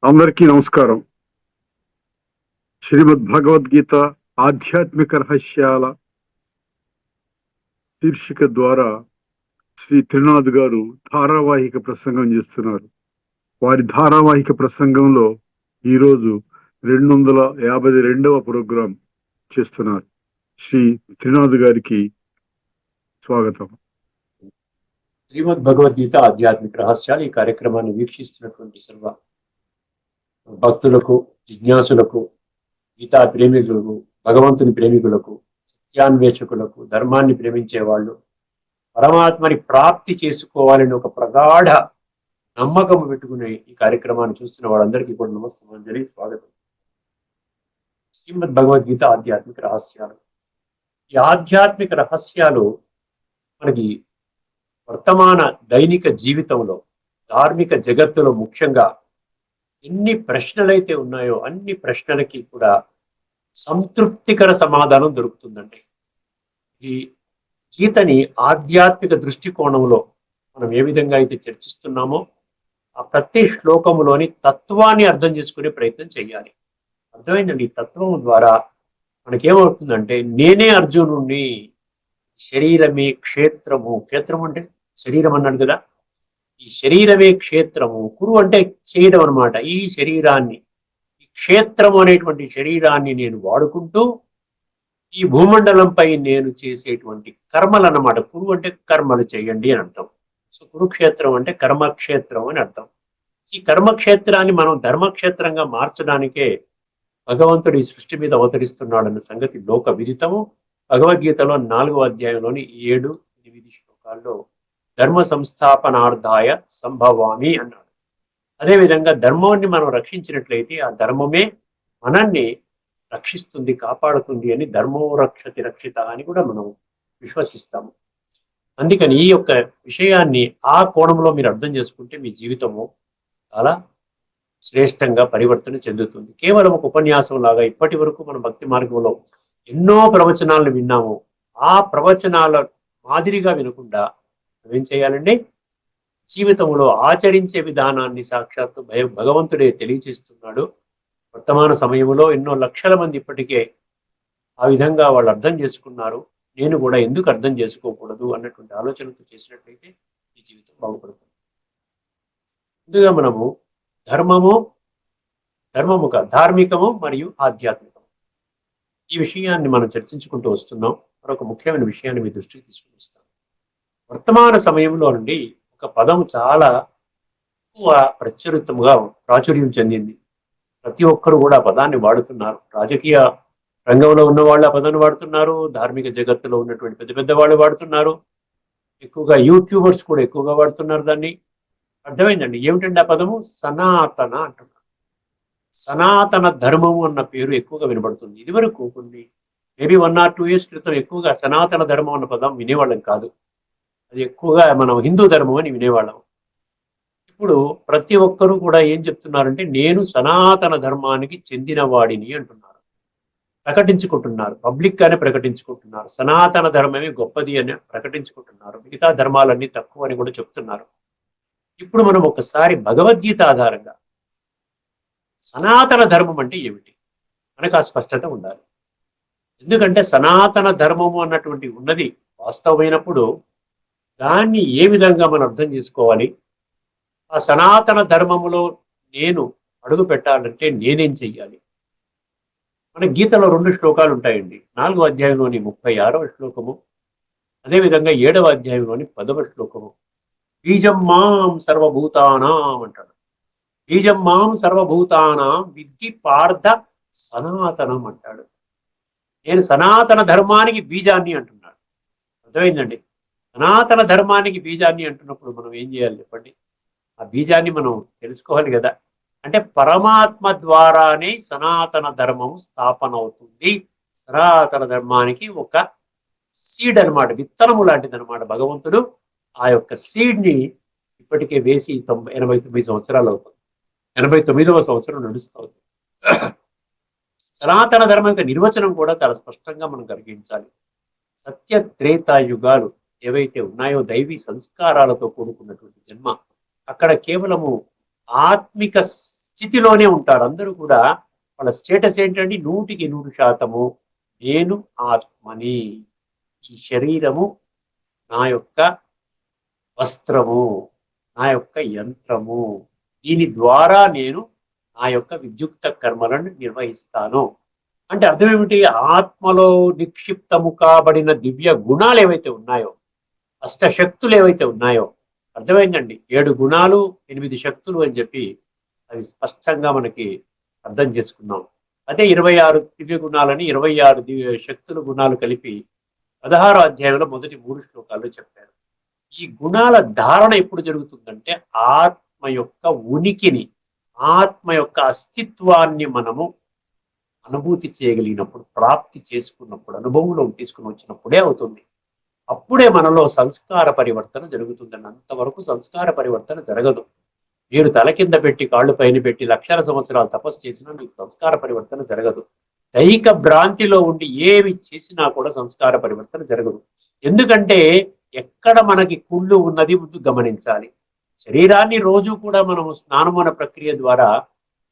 అందరికీ నమస్కారం. శ్రీమద్ భగవద్గీత ఆధ్యాత్మిక రహస్యాల శీర్షిక ద్వారా శ్రీ త్రినాథ్ గారు ధారావాహిక ప్రసంగం చేస్తున్నారు. వారి ధారావాహిక ప్రసంగంలో ఈరోజు 252వ ప్రోగ్రాం చేస్తున్నారు. శ్రీ త్రినాథ్ గారికి స్వాగతం. శ్రీమద్ భగవద్గీత ఆధ్యాత్మిక రహస్యాలు ఈ కార్యక్రమాన్ని వీక్షిస్తున్నటువంటి సర్వ భక్తులకు, జిజ్ఞాసులకు, గీతా ప్రేమికులకు, భగవంతుని ప్రేమికులకు, సత్యాన్వేషకులకు, ధర్మాన్ని ప్రేమించే వాళ్ళు, పరమాత్మని ప్రాప్తి చేసుకోవాలని ఒక ప్రగాఢ నమ్మకం పెట్టుకునే ఈ కార్యక్రమాన్ని చూస్తున్న వాళ్ళందరికీ కూడా నమస్కారం, స్వాగతం. శ్రీమద్ భగవద్గీత ఆధ్యాత్మిక రహస్యాలు. ఈ ఆధ్యాత్మిక రహస్యాలు మనకి వర్తమాన దైనిక జీవితంలో, ధార్మిక జగత్తులో ముఖ్యంగా ఎన్ని ప్రశ్నలైతే ఉన్నాయో అన్ని ప్రశ్నలకి కూడా సంతృప్తికర సమాధానం దొరుకుతుందండి. ఈ గీతని ఆధ్యాత్మిక దృష్టికోణంలో మనం ఏ విధంగా అయితే చర్చిస్తున్నామో ఆ ప్రతి శ్లోకములోని తత్వాన్ని అర్థం చేసుకునే ప్రయత్నం చేయాలి. అర్థమైందండి. ఈ తత్వం ద్వారా మనకేమవుతుందంటే, నేనే అర్జునుడిని, శరీరమే క్షేత్రము, క్షేత్రం అంటే శరీరం అన్నాడు కదా, ఈ శరీరమే క్షేత్రము, కురు అంటే చేయడం అనమాట. ఈ శరీరాన్ని, ఈ క్షేత్రము అనేటువంటి శరీరాన్ని నేను వాడుకుంటూ ఈ భూమండలంపై నేను చేసేటువంటి కర్మలు అన్నమాట. కురు అంటే కర్మలు చేయండి అని అర్థం. సో కురుక్షేత్రం అంటే కర్మక్షేత్రం అని అర్థం. ఈ కర్మక్షేత్రాన్ని మనం ధర్మక్షేత్రంగా మార్చడానికే భగవంతుడు ఈ సృష్టి మీద అవతరిస్తున్నాడన్న సంగతి లోక విదితము. భగవద్గీతలో 4వ అధ్యాయంలోని 7-8 శ్లోకాల్లో ధర్మ సంస్థాపనార్థాయ సంభవామి అన్నాడు. అదేవిధంగా ధర్మాన్ని మనం రక్షించినట్లయితే ఆ ధర్మమే మనల్ని రక్షిస్తుంది, కాపాడుతుంది అని ధర్మో రక్షతి రక్షిత అని కూడా మనం విశ్వసిస్తాము. అందుకని ఈ యొక్క విషయాన్ని ఆ కోణంలో మీరు అర్థం చేసుకుంటే మీ జీవితము చాలా శ్రేష్టంగా పరివర్తన చెందుతుంది. కేవలం ఒక ఉపన్యాసం లాగా ఇప్పటి వరకు మన భక్తి మార్గంలో ఎన్నో ప్రవచనాలను విన్నాము. ఆ ప్రవచనాల మాదిరిగా వినకుండా ఏం చేయాలండి, జీవితంలో ఆచరించే విధానాన్ని సాక్షాత్తు భగవంతుడే తెలియచేస్తున్నాడు. వర్తమాన సమయంలో ఎన్నో లక్షల మంది ఇప్పటికే ఆ విధంగా వాళ్ళు అర్థం చేసుకున్నారు. నేను కూడా ఎందుకు అర్థం చేసుకోకూడదు అన్నటువంటి ఆలోచనతో చేసినట్లయితే ఈ జీవితం బాగుపడుతుంది. ముందుగా మనము ధార్మికము మరియు ఆధ్యాత్మికము, ఈ విషయాన్ని మనం చర్చించుకుంటూ వస్తున్నాం. మరొక ముఖ్యమైన విషయాన్ని మీ దృష్టికి తీసుకుని వస్తాం. వర్తమాన సమయంలో నుండి ఒక పదం చాలా ఎక్కువ ప్రాచుర్యం చెందింది. ప్రతి ఒక్కరు కూడా ఆ పదాన్ని వాడుతున్నారు. రాజకీయ రంగంలో ఉన్న వాళ్ళు ఆ పదాన్ని వాడుతున్నారు. ధార్మిక జగత్తులో ఉన్నటువంటి పెద్ద పెద్ద వాళ్ళు వాడుతున్నారు. ఎక్కువగా యూట్యూబర్స్ కూడా ఎక్కువగా వాడుతున్నారు దాన్ని. అర్థమైందండి. ఏమిటండి ఆ పదము? సనాతన అంటున్నారు. సనాతన ధర్మము అన్న పేరు ఎక్కువగా వినబడుతుంది. ఇదివరకు కొన్ని మేబీ 1 or 2 years క్రితం ఎక్కువగా సనాతన ధర్మం అన్న పదం వినేవాళ్ళం కాదు. అది ఎక్కువగా మనం హిందూ ధర్మం అని వినేవాళ్ళం. ఇప్పుడు ప్రతి ఒక్కరూ కూడా ఏం చెప్తున్నారంటే, నేను సనాతన ధర్మానికి చెందిన వాడిని అంటున్నారు. ప్రకటించుకుంటున్నారు, పబ్లిక్ గానే ప్రకటించుకుంటున్నారు. సనాతన ధర్మమే గొప్పది అని ప్రకటించుకుంటున్నారు. మిగతా ధర్మాలన్నీ తక్కువ అని కూడా చెప్తున్నారు. ఇప్పుడు మనం ఒకసారి భగవద్గీత ఆధారంగా సనాతన ధర్మం అంటే ఏమిటి మనకు ఆ స్పష్టత ఉండాలి. ఎందుకంటే సనాతన ధర్మము అన్నటువంటి ఉన్నది వాస్తవమైనప్పుడు దాన్ని ఏ విధంగా మనం అర్థం చేసుకోవాలి, ఆ సనాతన ధర్మములో నేను అడుగు పెట్టాలంటే నేనేం చెయ్యాలి. మన గీతలో 2 శ్లోకాలు ఉంటాయండి. 4వ అధ్యాయంలోని 36వ శ్లోకము, అదేవిధంగా 7వ అధ్యాయంలోని 10వ శ్లోకము. బీజం మాం సర్వభూతానాం అంటాడు. బీజం మాం సర్వభూతానాం విద్ధి పార్థ సనాతనం అంటాడు. నేను సనాతన ధర్మానికి బీజాన్ని అంటున్నాడు. అర్థమైందండి. సనాతన ధర్మానికి బీజాన్ని అంటున్నప్పుడు మనం ఏం చేయాలి చెప్పండి? ఆ బీజాన్ని మనం తెలుసుకోవాలి కదా. అంటే పరమాత్మ ద్వారానే సనాతన ధర్మం స్థాపన అవుతుంది. సనాతన ధర్మానికి ఒక సీడ్ అనమాట, విత్తనము లాంటిది అనమాట. భగవంతుడు ఆ యొక్క సీడ్ని ఇప్పటికే వేసి 89 సంవత్సరాలు అవుతుంది. 89వ సంవత్సరం నడుస్తుంది. సనాతన ధర్మం యొక్క నిర్వచనం కూడా చాలా స్పష్టంగా మనం కలిగించాలి. సత్య త్రేతాయుగాలు ఏవైతే ఉన్నాయో దైవీ సంస్కారాలతో కూడుకున్నటువంటి జన్మ, అక్కడ కేవలము ఆత్మిక స్థితిలోనే ఉంటారు. అందరూ కూడా వాళ్ళ స్టేటస్ ఏంటంటే 100% నేను ఆత్మని, ఈ శరీరము నా యొక్క వస్త్రము, నా యొక్క యంత్రము, దీని ద్వారా నేను నా యొక్క విద్యుక్త కర్మలను నిర్వహిస్తాను. అంటే అర్థం ఏమిటి? ఆత్మలో నిక్షిప్తము కాబడిన దివ్య గుణాలు ఏవైతే ఉన్నాయో, అష్టశక్తులు ఏవైతే ఉన్నాయో, అర్థమైందండి. 7 గుణాలు 8 శక్తులు అని చెప్పి అది స్పష్టంగా మనకి అర్థం చేసుకున్నాం. అదే 26 దివ్య గుణాలని 26 దివ్య శక్తులు గుణాలు కలిపి 16వ అధ్యాయంలో మొదటి 3 శ్లోకాల్లో చెప్పారు. ఈ గుణాల ధారణ ఎప్పుడు జరుగుతుందంటే ఆత్మ యొక్క ఉనికిని, ఆత్మ యొక్క అస్తిత్వాన్ని మనము అనుభూతి చేయగలిగినప్పుడు, ప్రాప్తి చేసుకున్నప్పుడు, అనుభవంలో తీసుకుని వచ్చినప్పుడే అవుతుంది. అప్పుడే మనలో సంస్కార పరివర్తన జరుగుతుందండి. అంతవరకు సంస్కార పరివర్తన జరగదు. మీరు తల కింద పెట్టి కాళ్ళు పైన పెట్టి లక్షల సంవత్సరాలు తపస్సు చేసినా మీకు సంస్కార పరివర్తన జరగదు. దైహిక భ్రాంతిలో ఉండి ఏమి చేసినా కూడా సంస్కార పరివర్తన జరగదు. ఎందుకంటే ఎక్కడ మనకి కుళ్ళు ఉన్నది ముందు గమనించాలి. శరీరాన్ని రోజు కూడా మనం స్నానమన ప్రక్రియ ద్వారా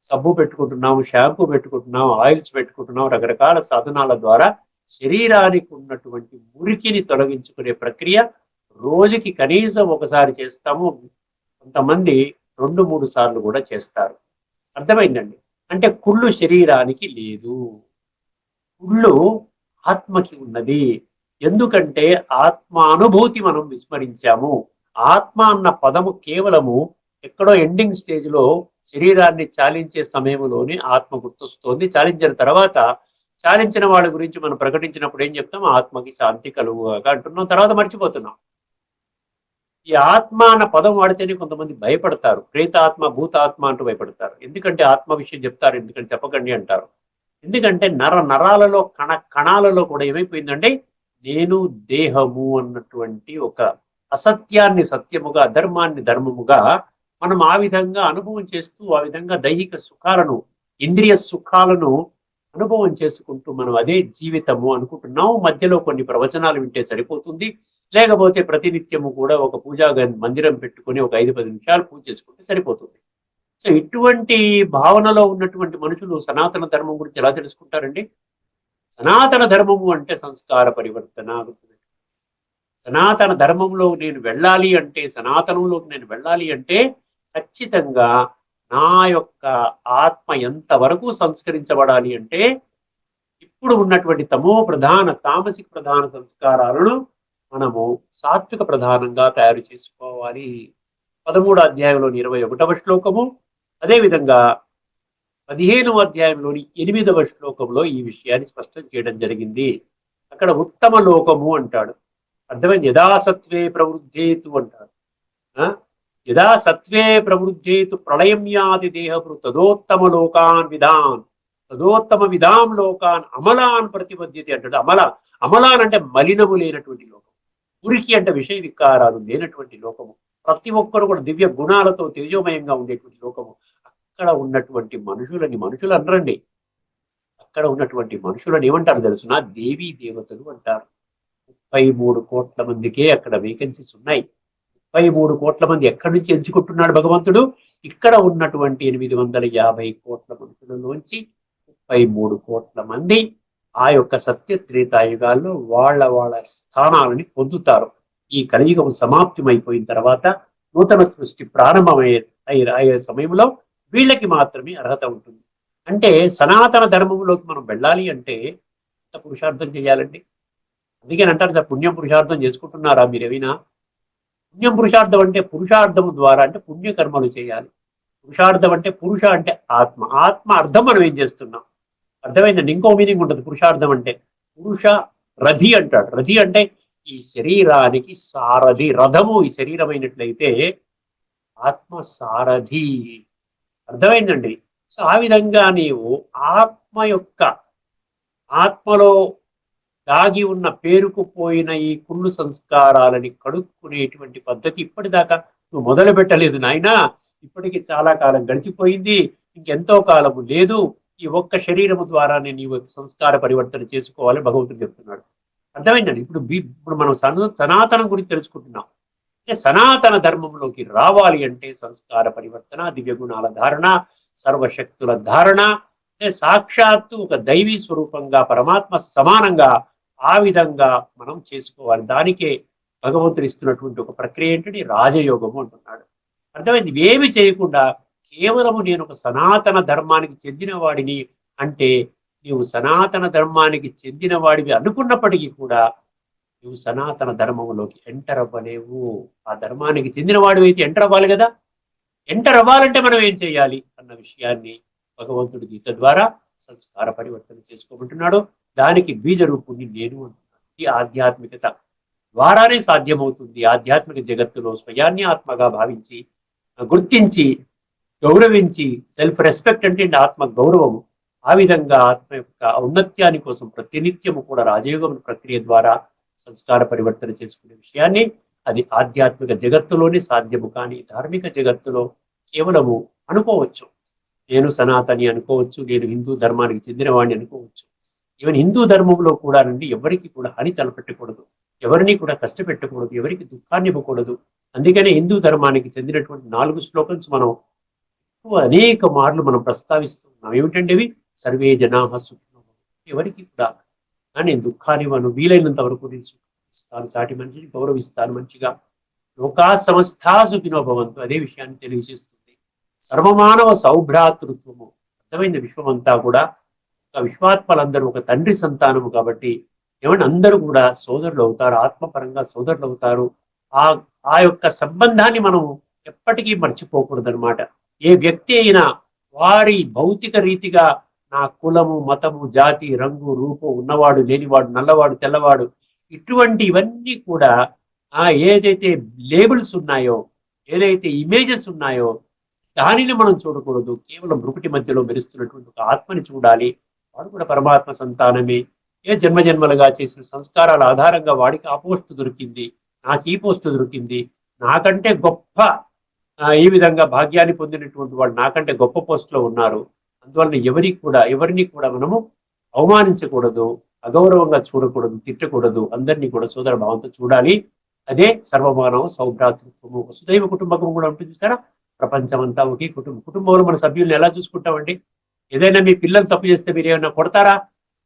సబ్బు పెట్టుకుంటున్నాం, షాంపూ పెట్టుకుంటున్నాం, ఆయిల్స్ పెట్టుకుంటున్నాం, రకరకాల సాధనాల ద్వారా శరీరానికి ఉన్నటువంటి మురికిని తొలగించుకునే ప్రక్రియ రోజుకి కనీసం ఒకసారి చేస్తాము. కొంతమంది 2-3 సార్లు కూడా చేస్తారు. అర్థమైందండి. అంటే కుళ్ళు శరీరానికి లేదు, కుళ్ళు ఆత్మకి ఉన్నది. ఎందుకంటే ఆత్మ అనుభూతి మనం విస్మరించాము. ఆత్మ అన్న పదము కేవలము ఎక్కడో ఎండింగ్ స్టేజ్ లో శరీరాన్ని చాలించే సమయంలోనే ఆత్మ గుర్తొస్తోంది. చాలించిన తర్వాత చాలించిన వాళ్ళ గురించి మనం ప్రకటించినప్పుడు ఏం చెప్తాం? ఆత్మకి శాంతి కలుగుగా అంటున్నాం, తర్వాత మర్చిపోతున్నాం. ఈ ఆత్మ అన్న పదం వాడితేనే కొంతమంది భయపడతారు. ప్రేతాత్మ, భూతాత్మ అంటూ భయపడతారు. ఎందుకంటే ఆత్మ విషయం చెప్తారు, ఎందుకంటే చెప్పకండి అంటారు. ఎందుకంటే నరాలలో కణాలలో కూడా ఏమైపోయిందంటే నేను దేహము అన్నటువంటి ఒక అసత్యాన్ని సత్యముగా, అధర్మాన్ని ధర్మముగా మనం ఆ విధంగా అనుభవం చేస్తూ, ఆ విధంగా దైహిక సుఖాలను, ఇంద్రియ సుఖాలను అనుభవం చేసుకుంటూ మనం అదే జీవితము అనుకుంటున్నాం. మధ్యలో కొన్ని ప్రవచనాలు వింటే సరిపోతుంది, లేకపోతే ప్రతినిత్యము కూడా ఒక పూజా మందిరం పెట్టుకొని ఒక 5-10 నిమిషాలు పూజ చేసుకుంటే సరిపోతుంది. సో ఇటువంటి భావనలో ఉన్నటువంటి మనుషులు సనాతన ధర్మం గురించి ఎలా తెలుసుకుంటారండి? సనాతన ధర్మము అంటే సంస్కార పరివర్తన. సనాతన ధర్మంలో నేను వెళ్ళాలి అంటే, సనాతనంలోకి నేను వెళ్ళాలి అంటే ఖచ్చితంగా నా యొక్క ఆత్మ ఎంతవరకు సంస్కరించబడాలి అంటే ఇప్పుడు ఉన్నటువంటి తమో ప్రధాన, తామసిక ప్రధాన సంస్కారాలను మనము సాత్విక ప్రధానంగా తయారు చేసుకోవాలి. 13వ అధ్యాయంలోని 21వ శ్లోకము, అదేవిధంగా 15వ అధ్యాయంలోని 8వ శ్లోకంలో ఈ విషయాన్ని స్పష్టం చేయడం జరిగింది. అక్కడ ఉత్తమ లోకము అంటాడు. అర్థమైంది? యథాసత్వే ప్రవృద్ధేతు అంటాడు. యథా సత్వే ప్రవృద్ధేతు ప్రళయం యాతి దేహభృ తదోత్తమ లోకాన్ విధాన్, తదోత్తమ విధాం లోకాన్ అమలాన్ ప్రతిపద్యతే అంటాడు. అమలాన్ అంటే మలినము లేనటువంటి లోకం, ఉరికి అంటే విషయ వికారాలు లేనటువంటి లోకము, ప్రతి ఒక్కరు కూడా దివ్య గుణాలతో తేజోమయంగా ఉండేటువంటి లోకము. అక్కడ ఉన్నటువంటి మనుషులు అనరండి, అక్కడ ఉన్నటువంటి మనుషులను ఏమంటారు తెలుసునా? దేవీ దేవతలు అంటారు. 33 కోట్ల మందికే అక్కడ వేకెన్సీస్ ఉన్నాయి. 33 కోట్ల మంది ఎక్కడి నుంచి ఎంచుకుంటున్నాడు భగవంతుడు? ఇక్కడ ఉన్నటువంటి 850 కోట్ల మనుషులలోంచి 33 కోట్ల మంది ఆ యొక్క సత్య త్రేతాయుగాల్లో వాళ్ళ స్థానాలని పొందుతారు. ఈ కలియుగం సమాప్తమైపోయిన తర్వాత నూతన సృష్టి ప్రారంభమయ్యే సమయంలో వీళ్ళకి మాత్రమే అర్హత ఉంటుంది. అంటే సనాతన ధర్మంలోకి మనం వెళ్ళాలి అంటే ఎంత పురుషార్థం చేయాలండి? అందుకని అంటారు సార్, పుణ్యం పురుషార్థం చేసుకుంటున్నారా మీరేమైనా? పుణ్యం పురుషార్థం అంటే పురుషార్థం ద్వారా అంటే పుణ్యకర్మలు చేయాలి. పురుషార్థం అంటే పురుష అంటే ఆత్మ అర్థం మనం ఏం చేస్తున్నాం? అర్థమైందండి? ఇంకో మీనింగ్ ఉంటుంది పురుషార్థం అంటే. పురుష రథి అంటాడు. రథి అంటే ఈ శరీరానికి సారథి. రథము ఈ శరీరమైనట్లయితే ఆత్మ సారథి. అర్థమైందండి? సో ఆ విధంగా నీవు ఆత్మలో దాగి ఉన్న పేరుకుపోయిన ఈ కుళ్ళు సంస్కారాలని కడుక్కునేటువంటి పద్ధతి ఇప్పటిదాకా నువ్వు మొదలు పెట్టలేదు నాయనా. ఇప్పటికి చాలా కాలం గడిచిపోయింది, ఇంకెంతో కాలము లేదు. ఈ ఒక్క శరీరము ద్వారానే నీవు సంస్కార పరివర్తన చేసుకోవాలి భగవంతుడు చెప్తున్నాడు. అర్థమైందండి? ఇప్పుడు మనం సనాతనం గురించి తెలుసుకుంటున్నాం. అంటే సనాతన ధర్మంలోకి రావాలి అంటే సంస్కార పరివర్తన, దివ్య గుణాల ధారణ, సర్వశక్తుల ధారణ, అంటే సాక్షాత్తు ఒక దైవీ స్వరూపంగా పరమాత్మ సమానంగా ఆ విధంగా మనం చేసుకోవాలి. దానికే భగవంతుడు ఇస్తున్నటువంటి ఒక ప్రక్రియ ఏంటంటే రాజయోగము అంటున్నాడు. అర్థమైంది? ఇవేమి చేయకుండా కేవలము నేను ఒక సనాతన ధర్మానికి చెందిన వాడిని అంటే, నీవు సనాతన ధర్మానికి చెందిన వాడివి అనుకున్నప్పటికీ కూడా నువ్వు సనాతన ధర్మంలోకి ఎంటర్ అవ్వలేవు. ఆ ధర్మానికి చెందిన వాడివి అయితే ఎంటర్ అవ్వాలి కదా. ఎంటర్ అవ్వాలంటే మనం ఏం చేయాలి అన్న విషయాన్ని భగవంతుడు గీత ద్వారా సంస్కార పరివర్తన చేసుకోమంటున్నాడు. దానికి బీజ రూపుణ్ణి నేను అంటున్నాను. ఈ ఆధ్యాత్మికత ద్వారానే సాధ్యమవుతుంది. ఆధ్యాత్మిక జగత్తులో స్వయాన్ని ఆత్మగా భావించి, గుర్తించి, గౌరవించి, సెల్ఫ్ రెస్పెక్ట్ అంటే ఆత్మ గౌరవము. ఆ విధంగా ఆత్మ యొక్క ఔన్నత్యాన్ని కోసం ప్రతినిత్యము కూడా రాజయోగం ప్రక్రియ ద్వారా సంస్కార పరివర్తన చేసుకునే విషయాన్ని, అది ఆధ్యాత్మిక జగత్తులోనే సాధ్యము. కానీ ధార్మిక జగత్తులో కేవలము అనుకోవచ్చు, నేను సనాతని అనుకోవచ్చు, నేను హిందూ ధర్మానికి చెందిన వాడిని అనుకోవచ్చు. ఈవెన్ హిందూ ధర్మంలో కూడా నుండి ఎవరికి కూడా హాని తలపెట్టకూడదు, ఎవరిని కూడా కష్టపెట్టకూడదు, ఎవరికి దుఃఖాన్ని ఇవ్వకూడదు. అందుకనే హిందూ ధర్మానికి చెందినటువంటి 4 శ్లోకన్స్ మనం అనేక మార్లు మనం ప్రస్తావిస్తున్నాం. ఏమిటంటే ఇవి సర్వే జనాః సుఖినో భవంతు. ఎవరికి కూడా నేను దుఃఖాన్ని ఇవ్వను, వీలైనంత వరకు నేను సుఖిస్తాను, సాటి మనిషిని గౌరవిస్తాను, మంచిగా లోకా సమస్తా సుఖినో భవంతు. అదే విషయాన్ని తెలియజేస్తుంది. సర్వమానవ సౌభ్రాతృత్వము. అర్థమైన విశ్వమంతా కూడా విశ్వాత్మలందరూ ఒక తండ్రి సంతానము కాబట్టి ఏమంటే అందరూ కూడా సోదరులు అవుతారు, ఆత్మపరంగా సోదరులు అవుతారు. ఆ ఆ యొక్క సంబంధాన్ని మనం ఎప్పటికీ మర్చిపోకూడదు అనమాట. ఏ వ్యక్తి అయినా వారి భౌతిక రీతిగా నా కులము, మతము, జాతి, రంగు, రూపం, ఉన్నవాడు, లేనివాడు, నల్లవాడు, తెల్లవాడు, ఇటువంటి ఇవన్నీ కూడా ఏదైతే లేబుల్స్ ఉన్నాయో, ఏదైతే ఇమేజెస్ ఉన్నాయో దానిని మనం చూడకూడదు. కేవలం బ్రుకుటి మధ్యలో మెరుస్తున్నటువంటి ఒక ఆత్మని చూడాలి. వాడు కూడా పరమాత్మ సంతానమే. ఏ జన్మజన్మలుగా చేసిన సంస్కారాల ఆధారంగా వాడికి ఆ పోస్ట్ దొరికింది, నాకు ఈ పోస్ట్ దొరికింది, నాకంటే గొప్ప ఈ విధంగా భాగ్యాన్ని పొందినటువంటి వాళ్ళు నాకంటే గొప్ప పోస్టులో ఉన్నారు. అందువలన ఎవరిని కూడా మనము అవమానించకూడదు, అగౌరవంగా చూడకూడదు, తిట్టకూడదు. అందరినీ కూడా సోదర భావంతో చూడాలి. అదే సర్వమానవ సౌభ్రాతృత్వము. వసుదైవ కుటుంబకం కూడా ఉంటుంది చూసారా. ప్రపంచం అంతా ఒకే కుటుంబం. కుటుంబంలో మన సభ్యులను ఎలా చూసుకుంటామండి? ఏదైనా మీ పిల్లలు తప్పు చేస్తే మీరు ఏమైనా కొడతారా?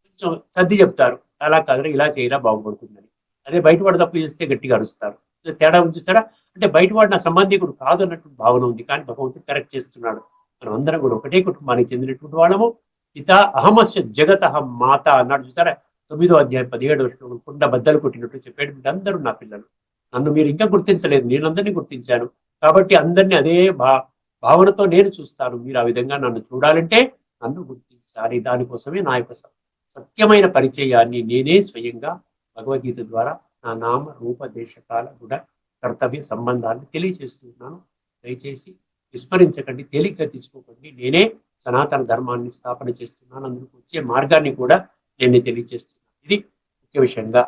కొంచెం సర్ది చెప్తారు, అలా కాదు ఇలా చేయరా బాగుపడుతుందని. అదే బయటవాడు తప్పు చేస్తే గట్టిగా అరుస్తారు. తేడా చూసారా? అంటే బయటవాడు నా సంబంధికుడు కాదు అన్నటువంటి భావన ఉంది. కానీ భగవంతుడు కరెక్ట్ చేస్తున్నాడు. మనం అందరం కూడా ఒకటే కుటుంబానికి చెందినటువంటి వాళ్ళము. పిత అహమస్య జగత మాత అన్నాడు చూసారా. 9వ అధ్యాయం 17వ శ్లోకం. కుండ బద్దలు కొట్టినట్టు చెప్పాడు, అందరూ నా పిల్లలు. నన్ను మీరు ఇంకా గుర్తించలేదు, నేను అందరినీ గుర్తించాను. కాబట్టి అందరినీ అదే భావనతో నేను చూస్తాను. మీరు ఆ విధంగా నన్ను చూడాలంటే నన్ను గుర్తించాలి. దానికోసమే నా యొక్క సత్యమైన పరిచయాన్ని నేనే స్వయంగా భగవద్గీత ద్వారా నా నామ రూప దేశకాల గుణ కర్తవ్య సంబంధాన్ని తెలియజేస్తున్నాను. దయచేసి విస్మరించకండి, తేలిగ్గా తీసుకోకండి. నేనే సనాతన ధర్మాన్ని స్థాపన చేస్తున్నాను, అందుకు వచ్చే మార్గాన్ని కూడా నేనే తెలియజేస్తున్నాను. ఇది ముఖ్య విషయంగా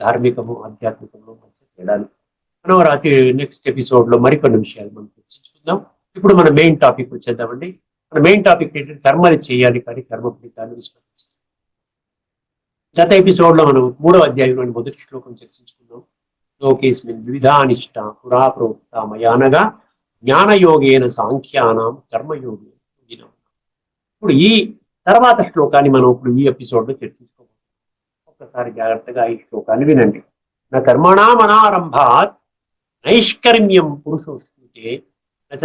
ధార్మికము ఆధ్యాత్మికంలో మధ్య తేడాలు. మనం రాత్రి నెక్స్ట్ ఎపిసోడ్ లో మరికొన్ని విషయాలు మనం చర్చించుకుందాం. ఇప్పుడు మన మెయిన్ టాపిక్ వచ్చేద్దామండి. మన మెయిన్ టాపిక్ ఏంటంటే కర్మని చేయాలి, కానీ కర్మ ఫలితాన్ని విస్మరించాలి. గత ఎపిసోడ్ లో మనం 3వ అధ్యాయంలోని మొదటి శ్లోకం చర్చించుకున్నాం. లోకేస్మిన్ వివిధానిష్ట పురా ప్రోక్త మయానగా జ్ఞానయోగేన సాంఖ్యానాం కర్మయోగేన. ఇప్పుడు ఈ తర్వాత శ్లోకాన్ని మనం ఇప్పుడు ఈ ఎపిసోడ్ లో చర్చించుకోబోతున్నాం. ఒక్కసారి జాగ్రత్తగా ఈ శ్లోకాన్ని వినండి. నా కర్మణామనారంభాత్ నైష్కర్మ్యం పురుషోస్మితే నచ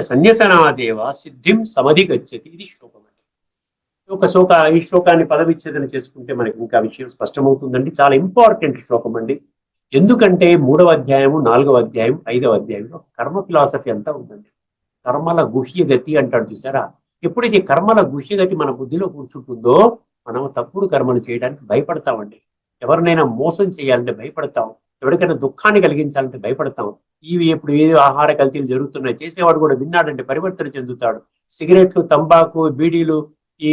సన్యసనాదేవ సిద్ధిం సమధిగచ్చతి. ఇది శ్లోకం అండి. ఈ శ్లోకాన్ని పదవిచ్ఛేదన చేసుకుంటే మనకి ఇంకా విషయం స్పష్టమవుతుందండి. చాలా ఇంపార్టెంట్ శ్లోకం అండి. ఎందుకంటే 3వ అధ్యాయము, 4వ అధ్యాయం, 5వ అధ్యాయంలో కర్మ ఫిలాసఫీ అంతా ఉందండి. కర్మల గుహ్య గతి అంటాడు చూసారా. ఎప్పుడైతే కర్మల గుహ్య గతి మన బుద్ధిలో కూర్చుంటుందో మనం తప్పుడు కర్మలు చేయడానికి భయపడతామండి. ఎవరినైనా మోసం చేయాలంటే భయపడతాం, ఎవరికైనా దుఃఖాన్ని కలిగించాలంటే భయపడతాం. ఇప్పుడు ఏదో ఆహార కల్తీలు జరుగుతున్నాయి, చేసేవాడు కూడా విన్నాడంటే పరివర్తన చెందుతాడు. సిగరెట్లు, తంబాకు, బీడీలు, ఈ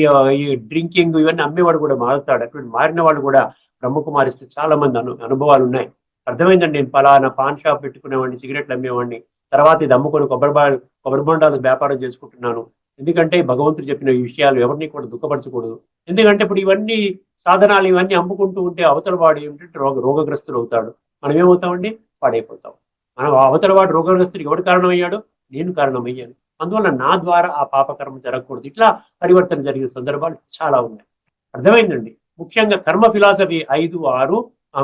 డ్రింకింగ్ ఇవన్నీ అమ్మేవాడు కూడా మారుతాడు. అటువంటి మారిన వాళ్ళు కూడా బ్రహ్మకుమారిస్తూ చాలా మంది అనుభవాలు ఉన్నాయి. అర్థమైందండి. నేను పలానా పాన్ షాప్ పెట్టుకునేవాడిని, సిగరెట్లు అమ్మేవాడిని, తర్వాత ఇది అమ్ముకొని కొబ్బరి బొండాలు వ్యాపారం చేసుకుంటున్నాను. ఎందుకంటే భగవంతుడు చెప్పిన ఈ విషయాలు ఎవరిని కూడా దుఃఖపరచకూడదు. ఎందుకంటే ఇప్పుడు ఇవన్నీ సాధనాలు ఇవన్నీ అమ్ముకుంటూ ఉంటే అవతల వాడు ఏమిటంటే రోగగ్రస్తులు అవుతాడు. మనం ఏమవుతామండి? పాడైపోతాం. మనం అవతల వాడు రోగగ్రస్తుడికి ఎవడు కారణమయ్యాడు? నేను కారణమయ్యాను, అందువల్ల నా ద్వారా ఆ పాపకర్మ జరగకూడదు. ఇట్లా పరివర్తన జరిగిన సందర్భాలు చాలా ఉన్నాయి. అర్థమైందండి. ముఖ్యంగా కర్మ ఫిలాసఫీ 5, 6,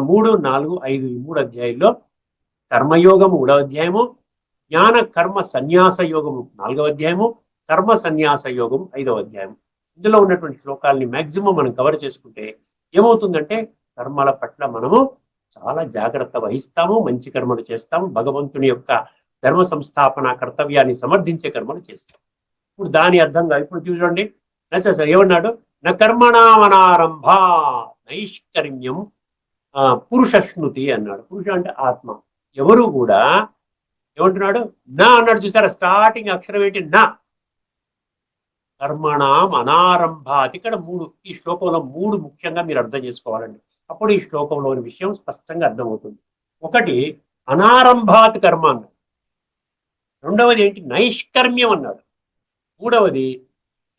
3, 4, 5 ఈ 3 అధ్యాయుల్లో కర్మయోగము 3వ అధ్యాయము, జ్ఞాన కర్మ సన్యాస యోగము 4వ అధ్యాయము, కర్మ సన్యాస యోగం 5వ అధ్యాయం. ఇందులో ఉన్నటువంటి శ్లోకాలని మాక్సిమం మనం కవర్ చేసుకుంటే ఏమవుతుందంటే కర్మల పట్ల మనము చాలా జాగ్రత్త వహిస్తాము, మంచి కర్మలు చేస్తాము, భగవంతుని యొక్క ధర్మ సంస్థాపన కర్తవ్యాన్ని సమర్థించే కర్మలు చేస్తాం. ఇప్పుడు దాని అర్థంగా ఇప్పుడు చూడండి, ఏమన్నాడు, నా కర్మణామనారంభ నైష్కర్మ్యం పురుషశ్నుతి అన్నాడు. పురుష అంటే ఆత్మ. ఎవరు కూడా ఏమంటున్నాడు, నా అన్నాడు. చూసారా, స్టార్టింగ్ అక్షరం ఏంటి, నా. కర్మణాం అనారంభాత్. ఇక్కడ 3, ఈ శ్లోకంలో 3 ముఖ్యంగా మీరు అర్థం చేసుకోవాలండి. అప్పుడు ఈ శ్లోకంలోని విషయం స్పష్టంగా అర్థమవుతుంది. ఒకటి అనారంభాత్ కర్మ అన్నాడు, రెండవది ఏంటి నైష్కర్మ్యం అన్నాడు, మూడవది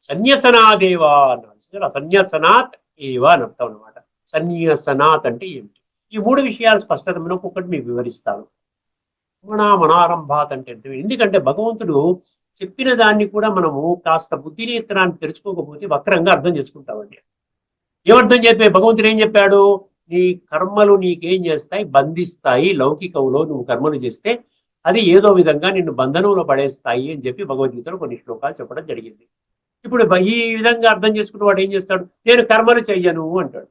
సన్యసనాదేవా అన్నాడు. సన్యసనాత్ ఏవా అని అర్థం అనమాట. సన్యసనాత్ అంటే ఏమిటి? ఈ 3 విషయాలు స్పష్టతమైన ఒక్కొక్కటి మీకు వివరిస్తాను. మనారంభాత్ అంటే అర్థం. ఎందుకంటే భగవంతుడు చెప్పిన దాన్ని కూడా మనము కాస్త బుద్ధినేత్రాన్ని తెరుచుకోకపోతే వక్రంగా అర్థం చేసుకుంటామండి. ఏమర్థం చెప్పే భగవంతుడు ఏం చెప్పాడు, నీ కర్మలు నీకేం చేస్తాయి, బంధిస్తాయి. లౌకికంలో నువ్వు కర్మలు చేస్తే అది ఏదో విధంగా నిన్ను బంధనంలో పడేస్తాయి అని చెప్పి భగవద్గీతలో కొన్ని శ్లోకాలు చెప్పడం జరిగింది. ఇప్పుడు ఈ విధంగా అర్థం చేసుకున్న వాడు ఏం చేస్తాడు, నేను కర్మలు చెయ్యను అంటాడు.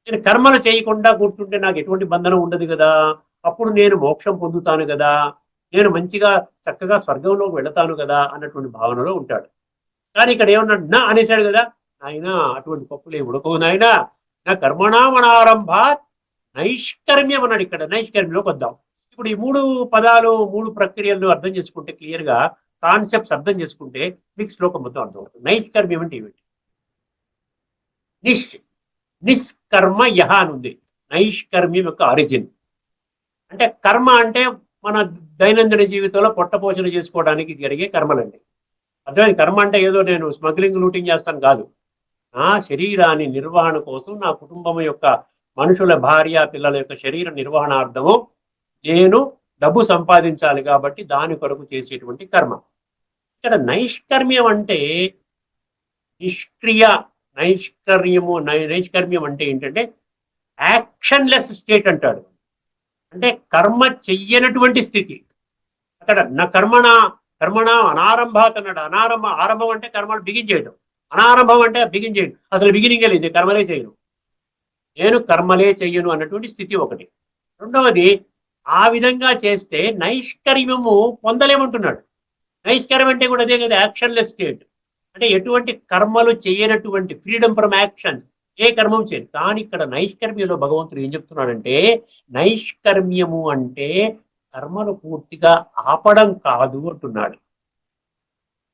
నేను కర్మలు చేయకుండా కూర్చుంటే నాకు ఎటువంటి బంధనం ఉండదు కదా, అప్పుడు నేను మోక్షం పొందుతాను కదా, నేను మంచిగా చక్కగా స్వర్గంలోకి వెళతాను కదా అన్నటువంటి భావనలో ఉంటాడు. కానీ ఇక్కడ ఏమన్నాడు, నా అనేసాడు కదా, ఆయన అటువంటి పప్పులు ఏమి ఉడకవు నాయన, నా కర్మణామనారంభాత్ నైష్కర్మ్యం అన్నాడు. ఇక్కడ నైష్కర్మ్యంలోకి వద్దాం. ఇప్పుడు ఈ 3 పదాలు 3 ప్రక్రియలను అర్థం చేసుకుంటే, క్లియర్ గా కాన్సెప్ట్స్ అర్థం చేసుకుంటే మీకు శ్లోకం మొత్తం అర్థమవుతుంది. నైష్కర్మ్యం అంటే ఏమిటి? నిష్కర్మ యహ అని ఉంది. నైష్కర్మ్యం యొక్క ఆరిజిన్ అంటే కర్మ అంటే మన దైనందిన జీవితంలో పొట్టపోషణ చేసుకోవడానికి జరిగే కర్మలండి. అర్థమైంది. కర్మ అంటే ఏదో నేను స్మగ్లింగ్ లూటింగ్ చేస్తాను కాదు. నా శరీరాన్ని నిర్వహణ కోసం, నా కుటుంబం యొక్క మనుషుల భార్య పిల్లల యొక్క శరీర నిర్వహణార్థము నేను డబ్బు సంపాదించాలి కాబట్టి దాని కొరకు చేసేటువంటి కర్మ. ఇక్కడ నైష్కర్మ్యం అంటే నిష్క్రియ. నైష్కర్మ్యం అంటే ఏంటంటే యాక్షన్లెస్ స్టేట్ అంటాడు. అంటే కర్మ చెయ్యనటువంటి స్థితి. అక్కడ నా కర్మణ అనారంభాత్ అన్నాడు. ఆరంభం అంటే కర్మను బిగిన్ చేయడం, అనారంభం అంటే బిగిన్ చేయడం. అసలు బిగినింగే లేదు, కర్మలే చేయను, నేను కర్మలే చెయ్యను అన్నటువంటి స్థితి ఒకటి. రెండవది, ఆ విధంగా చేస్తే నైష్కర్మ్యము పొందలేమంటున్నాడు. నైష్కర్యం అంటే కూడా అదే కదా, యాక్షన్లెస్ స్టేట్. అంటే ఎటువంటి కర్మలు చేయనటువంటి ఫ్రీడమ్ ఫ్రమ్ యాక్షన్స్, ఏ కర్మం చేయదు. కానీ ఇక్కడ నైష్కర్మ్యంలో భగవంతుడు ఏం చెప్తున్నాడంటే, నైష్కర్మ్యము అంటే కర్మలు పూర్తిగా ఆపడం కాదు అంటున్నాడు.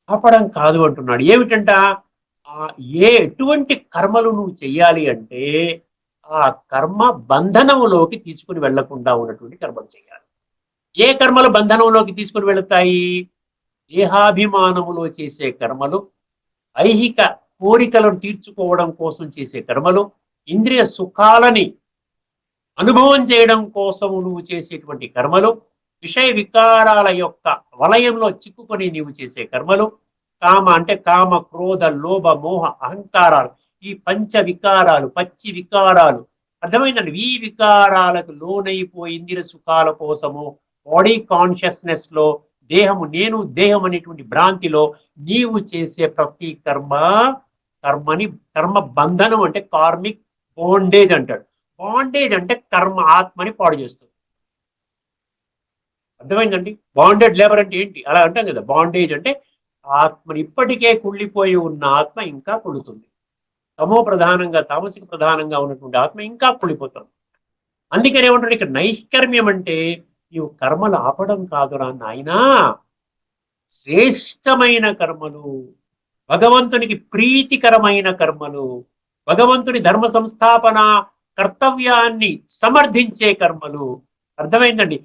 ఆపడం కాదు అంటున్నాడు. ఏమిటంట, ఎటువంటి కర్మలు నువ్వు చెయ్యాలి అంటే ఆ కర్మ బంధనములోకి తీసుకుని వెళ్లకుండా ఉన్నటువంటి కర్మలు చేయాలి. ఏ కర్మలు బంధనంలోకి తీసుకుని వెళుతాయి? దేహాభిమానములో చేసే కర్మలు, ఐహిక కోరికలను తీర్చుకోవడం కోసం చేసే కర్మలు, ఇంద్రియ సుఖాలని అనుభవం చేయడం కోసం నువ్వు చేసేటువంటి కర్మలు, విషయ వికారాల యొక్క వలయంలో చిక్కుకొని నీవు చేసే కర్మలు, కామ అంటే కామ, క్రోధ, లోభ, మోహ, అహంకారాలు, ఈ పంచ వికారాలు, పచ్చి వికారాలు, అర్థమైందండి. ఈ వికారాలకు లోనైపోయి ఇంద్రియ సుఖాల కోసము బాడీ కాన్షియస్నెస్ లో దేహము నేను దేహం అనేటువంటి భ్రాంతిలో నీవు చేసే ప్రతి కర్మ బంధనం అంటే కార్మిక్ బాండేజ్ అంటాడు. బాండేజ్ అంటే కర్మ ఆత్మని పాడు చేస్తుంది. అర్థమైందండి. బాండెడ్ లేబర్ అంటే ఏంటి, అలా అంటాం కదా. బాండేజ్ అంటే ఆత్మని ఇప్పటికే కుళ్ళిపోయి ఉన్న ఆత్మ ఇంకా కుళ్ళుతుంది. తమో ప్రధానంగా, తామసిక ప్రధానంగా ఉన్నటువంటి ఆత్మ ఇంకా కుళ్ళిపోతుంది. అందుకని ఏమంటాడు ఇక్కడ, నైష్కర్మ్యం అంటే నీవు కర్మలు ఆపడం కాదురా నాయనా, శ్రేష్టమైన కర్మలు, భగవంతునికి ప్రీతికరమైన కర్మలు, భగవంతుని ధర్మ సంస్థాపన కర్తవ్యాన్ని సమర్థించే కర్మలు. అర్థమైందండి.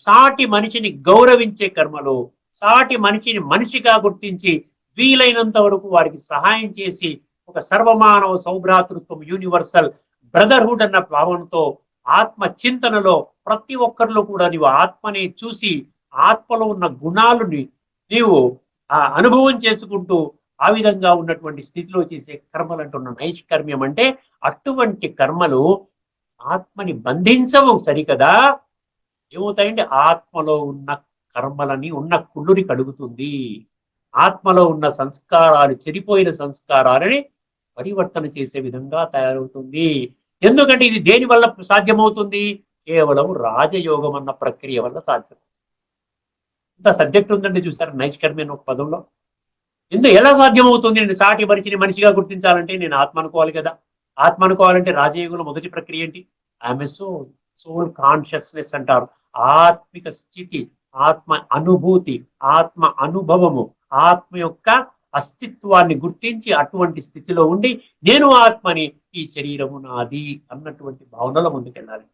సాటి మనిషిని గౌరవించే కర్మలు, సాటి మనిషిని మనిషిగా గుర్తించి వీలైనంత వరకు వారికి సహాయం చేసి ఒక సర్వమానవ సౌభ్రాతృత్వం, యూనివర్సల్ బ్రదర్హుడ్ అన్న భావనతో ఆత్మ చింతనలో ప్రతి ఒక్కరిలో కూడా నీవు ఆత్మని చూసి ఆత్మలో ఉన్న గుణాలని నీవు ఆ అనుభవం చేసుకుంటూ ఆ విధంగా ఉన్నటువంటి స్థితిలో చేసే కర్మలు అంటున్న నైష్కర్మ్యం అంటే అటువంటి కర్మలు ఆత్మని బంధించవు సరికదా, ఏమవుతాయంటే ఆత్మలో ఉన్న కర్మలని ఉన్న కుళ్ళుని కడుగుతుంది. ఆత్మలో ఉన్న సంస్కారాలు, చెడిపోయిన సంస్కారాలని పరివర్తన చేసే విధంగా తయారవుతుంది. ఎందుకంటే ఇది దేని వల్ల సాధ్యమవుతుంది? కేవలం రాజయోగం అన్న ప్రక్రియ వల్ల సాధ్యం. ఇంత సబ్జెక్ట్ ఉందండి చూసారు నైష్కర్మ్యం ఒక పదంలో. ఎలా సాధ్యమవుతుంది? నేను సాటి మనిషిని మనిషిగా గుర్తించాలంటే నేను ఆత్మ అనుకోవాలి కదా. ఆత్మ అనుకోవాలంటే రాజయోగంలో మొదటి ప్రక్రియ ఏంటి? I'm a soul. Soul consciousness అంటారు. ఆత్మిక స్థితి, ఆత్మ అనుభూతి, ఆత్మ అనుభవము, ఆత్మ యొక్క అస్తిత్వాన్ని గుర్తించి అటువంటి స్థితిలో ఉండి నేను ఆత్మని, ఈ శరీరము నాది అన్నటువంటి భావనలో ముందుకెళ్ళాలి.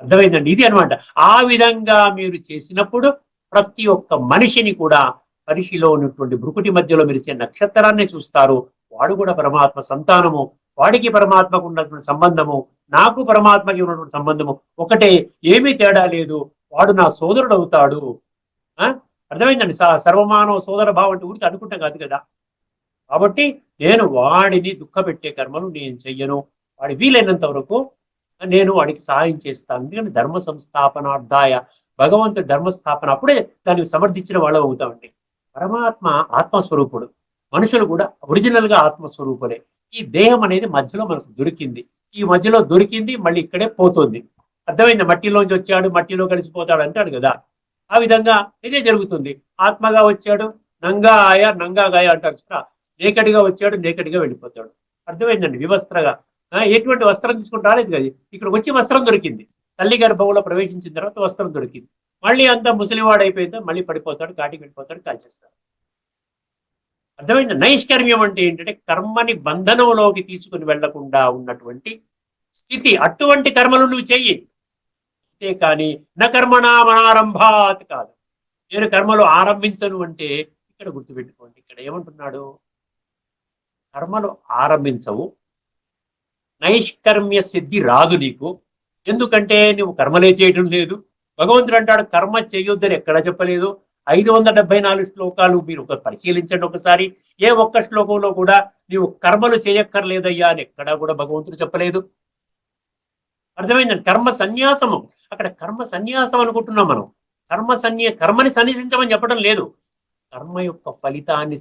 అర్థమైందండి? ఇది అనమాట. ఆ విధంగా మీరు చేసినప్పుడు ప్రతి ఒక్క మనిషిని కూడా పరిశిలో ఉన్నటువంటి భృకుటి మధ్యలో మెరిసే నక్షత్రాన్ని చూస్తారు. వాడు కూడా పరమాత్మ సంతానము. వాడికి పరమాత్మకు ఉన్నటువంటి సంబంధము, నాకు పరమాత్మకి ఉన్నటువంటి సంబంధము ఒకటే, ఏమీ తేడా లేదు. వాడు నా సోదరుడు అవుతాడు. అర్థమైందండి? సర్వమానవ సోదర భావం అంటే ఊరికి అనుకుంటాం కాదు కదా. కాబట్టి నేను వాడిని దుఃఖపెట్టే కర్మలు నేను చెయ్యను. వాడి వీలైనంత వరకు నేను వాడికి సహాయం చేస్తాను. ఎందుకంటే ధర్మ సంస్థాపనార్థాయ, భగవంతుడి ధర్మస్థాపన అప్పుడే దానికి సమర్థించిన వాళ్ళు అవుతామండి. పరమాత్మ ఆత్మస్వరూపుడు, మనుషులు కూడా ఒరిజినల్ గా ఆత్మస్వరూపులే. ఈ దేహం అనేది మధ్యలో మనకు దొరికింది. ఈ మధ్యలో దొరికింది మళ్ళీ ఇక్కడే పోతుంది. అర్థమైంది? మట్టిలోంచి వచ్చాడు మట్టిలో కలిసిపోతాడు అంటాడు కదా. ఆ విధంగా ఇదే జరుగుతుంది. ఆత్మగా వచ్చాడు నంగా ఆయా నంగా గాయ అంటారు. నేకటిగా వచ్చాడు నేకటిగా వెళ్ళిపోతాడు. అర్థమైందండి? వివస్త్రగా ఎటువంటి వస్త్రం తీసుకుని రాలేదు కదా. ఇక్కడికి వచ్చి వస్త్రం దొరికింది. తల్లి గర్భంలో ప్రవేశించిన తర్వాత వస్త్రం దొరికింది. మళ్ళీ అంతా ముసలివాడు అయిపోయిందో మళ్ళీ పడిపోతాడు, కాటికి వెళ్ళిపోతాడు, కాల్చేస్తాడు. అర్థమైంది? నైష్కర్మ్యం అంటే ఏంటంటే కర్మని బంధనంలోకి తీసుకుని వెళ్లకుండా ఉన్నటువంటి స్థితి. అటువంటి కర్మలు నువ్వు చెయ్యి. అంతేకాని నా కర్మణామనారంభాత్ కాదు. నేను కర్మలు ఆరంభించను అంటే ఇక్కడ గుర్తుపెట్టుకోండి. ఇక్కడ ఏమంటున్నాడు? కర్మలు ఆరంభించవు, నైష్కర్మ్య సిద్ధి రాదు నీకు. ఎందుకంటే నువ్వు కర్మలే చేయటం లేదు. భగవంతుడు అంటాడు కర్మ చేయొద్దని ఎక్కడా చెప్పలేదు. 574 శ్లోకాలు మీరు పరిశీలించండి ఒకసారి. ఏ ఒక్క శ్లోకంలో కూడా నీవు కర్మలు చేయక్కర్లేదయ్యా అని ఎక్కడా కూడా భగవంతుడు చెప్పలేదు. అర్థమైందండి? కర్మ సన్యాసము. అక్కడ కర్మ సన్యాసం అనుకుంటున్నాం మనం. కర్మని సన్యసించమని చెప్పడం లేదు. కర్మ యొక్క ఫలితాన్ని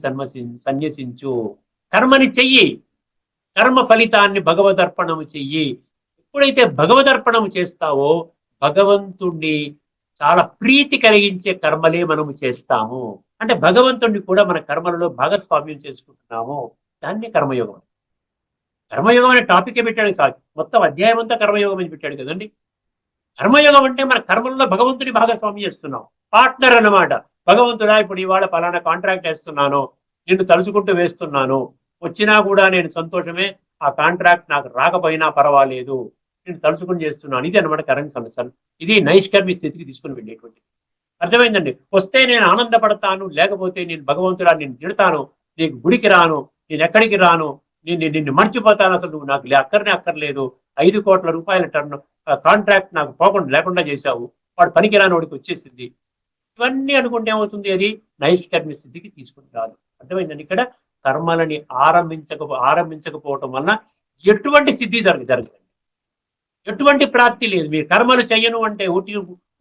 సన్యసించు. కర్మని చెయ్యి. కర్మ ఫలితాన్ని భగవదర్పణము చెయ్యి. ఎప్పుడైతే భగవదర్పణము చేస్తావో భగవంతుణ్ణి చాలా ప్రీతి కలిగించే కర్మలే మనము చేస్తాము. అంటే భగవంతుణ్ణి కూడా మన కర్మలలో భాగస్వామ్యం చేసుకుంటున్నాము. దాన్ని కర్మయోగం. కర్మయోగం అనే టాపికే పెట్టాడు సార్. మొత్తం అధ్యాయం అంతా కర్మయోగం అని పెట్టాడు కదండి. కర్మయోగం అంటే మన కర్మలలో భగవంతుని భాగస్వామ్యం చేస్తున్నాం. పార్ట్నర్ అన్నమాట. భగవంతుడా ఇప్పుడు ఇవాళ పలానా కాంట్రాక్ట్ వేస్తున్నాను, నిన్ను తలుచుకుంటూ వేస్తున్నాను, వచ్చినా కూడా నేను సంతోషమే, ఆ కాంట్రాక్ట్ నాకు రాకపోయినా పర్వాలేదు, నేను తలుచుకుని చేస్తున్నాను. ఇది అనమాట కరెంట్ సమస్యలు. ఇది నైష్కర్మ్య స్థితికి తీసుకుని వెళ్ళేటువంటి. అర్థమైందండి? వస్తే నేను ఆనందపడతాను, లేకపోతే నేను భగవంతుడా నేను తిడతాను, నీకు గుడికి రాను, నేను ఎక్కడికి రాను, నిన్ను మర్చిపోతాను, అసలు నువ్వు నాకు అక్కర్లేదు, 5 కోట్ల రూపాయల టర్న్ కాంట్రాక్ట్ నాకు లేకుండా చేశావు, వాడు పనికిరాని వాడికి వచ్చేసింది. ఇవన్నీ అనుకుంటే ఏమవుతుంది? అది నైష్కర్మ్య స్థితికి తీసుకుని రాదు. అర్థమైందండి? ఇక్కడ కర్మలని ఆరంభించకపోవటం వలన ఎటువంటి సిద్ధి జరగదు, ఎటువంటి ప్రాప్తి లేదు. మీరు కర్మలు చెయ్యను అంటే